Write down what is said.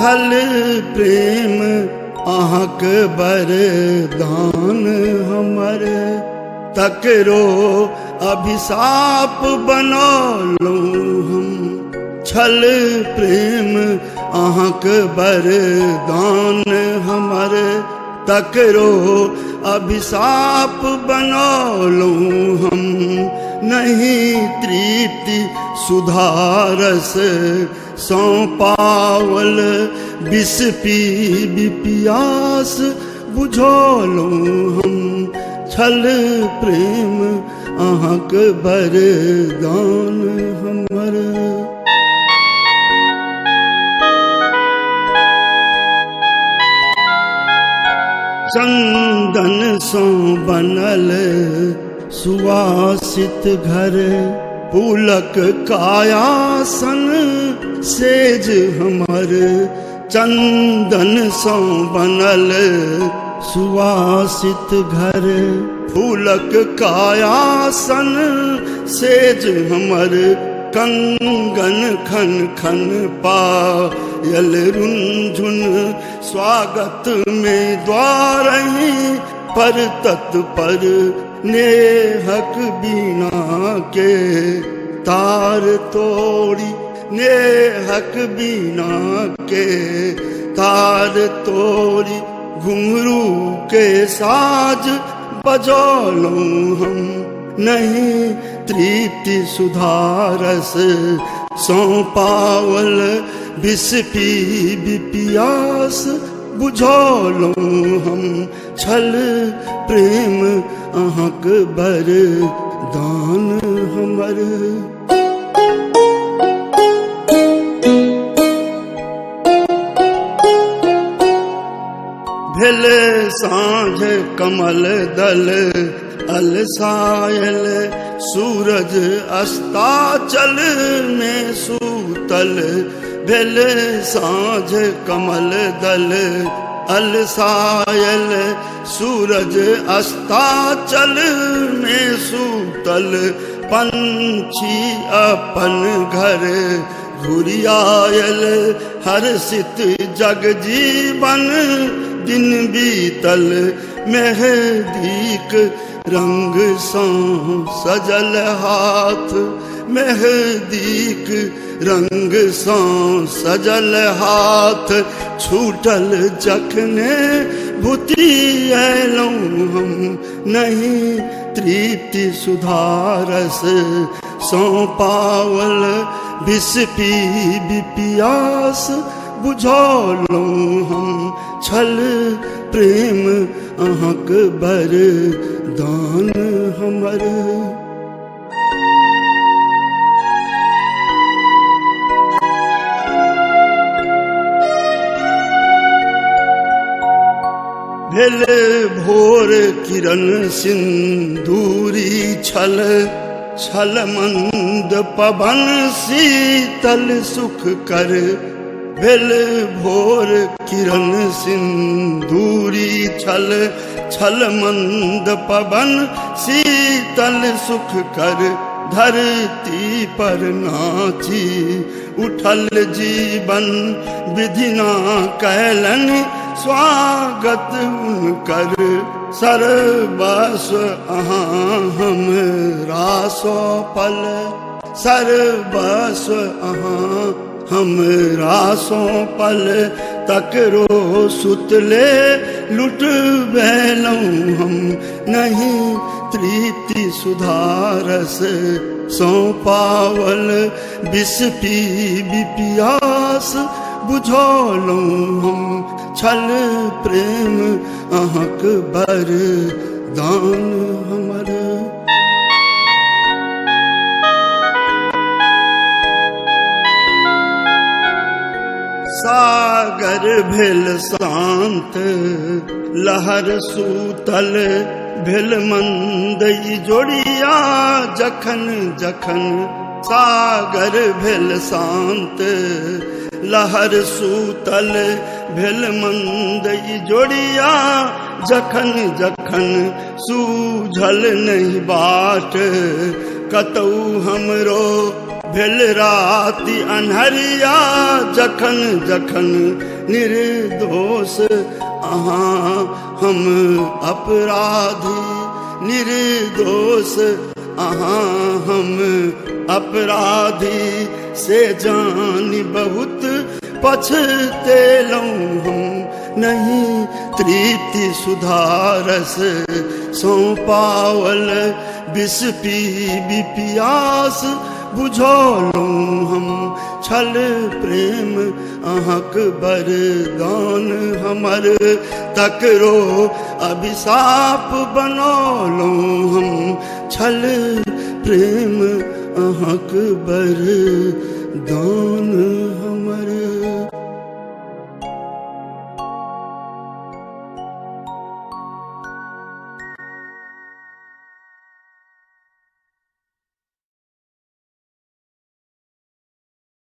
छल प्रेम अहाँक बरदान हमर, तकरो अभिशाप बनौलहुँ हम। छल प्रेम अहाँक बरदान हमर, तकरो अभिशाप बनौलहुँ हम। नहीं तृप्ति सुधारस सौ पावल, विष पी पियास बुझौलहुँ हम। छल प्रेम अहाँक बरदान हमर। चंदन सो बनल सुवासित घर, फूलक कायासन सेज हमर। चंदन सो बनल सुवासित घर, फूलक कायासन सेज हमर। कंगन खन खन पायल रुंझुन, स्वागत में द्वारहि पर तत्पर। नेहक बीना के तार तोड़ी, नेहक बीना के तार तोड़ी, घुंघरू के साज बजौलहुँ हम। नहीं तृप्ति सुधारस सौ पावल, विष पी पियास बुझौलहुँ हम। छल प्रेम अहाँक बरदान हमर। भेल साँझ कमल दल अलसायल, सूरज अस्ताचल में सूतल। भेल साँझ कमल दल अलसायल, सूरज अस्ताचल में सूतल। पंछी अपन घर घुरियायल, हर्षित जग जीवन दिन बीतल। मेहदीक रंग सँ सजल हाथ, मेहदीक रंग सँ सजल हाथ। छूटल जखने भुति अयलहुँ हम। नहीं तृप्ति सुधारस सौ पावल, विष पी पियास बुझौलहुँ हम। छल प्रेम अहाँक बरदान हमर। भेल भोर किरण सिंदूरी छल, छल मंद पवन शीतल सुख कर। भेल भोर किरण सिंदूरी छल, छल मंद पवन शीतल सुख कर। धरती पर नाची उठल जीवन, विधिना कैलन स्वागत उनकर। सर्वस्व अहाँ हमरा सौंपल, सर्वस्व अहाँ हमरा सौंपल। तकरो सुतले लुटबैलहुँ हम। नहीं तृप्ति सुधारस सौ पावल, विष पी पियास बुझौलहुँ हम। छल प्रेम अहाँक बरदान हमर। सागर भेल शांत लहर सूतल, भेल मंद जोड़िया जखन जखन। सागर भेल शांत लहर सूतल, भेल मंद जोड़िया जखन जखन। सूझल नहीं बाट कतौ हमरो भेल राति अन्हरिया जखन जखन निर्दोष अहाँ हम अपराधी निर्दोष अहाँ हम अपराधी से जानी बहुत पछतेलौं हम नहीं तृप्ति सुधारस सौ पावल विष पी पियास बुझौलौं हम छल प्रेम अहक बरदान हमर तकरो अभिशाप बनौलौं हम छल प्रेम अहक बरदान हमर।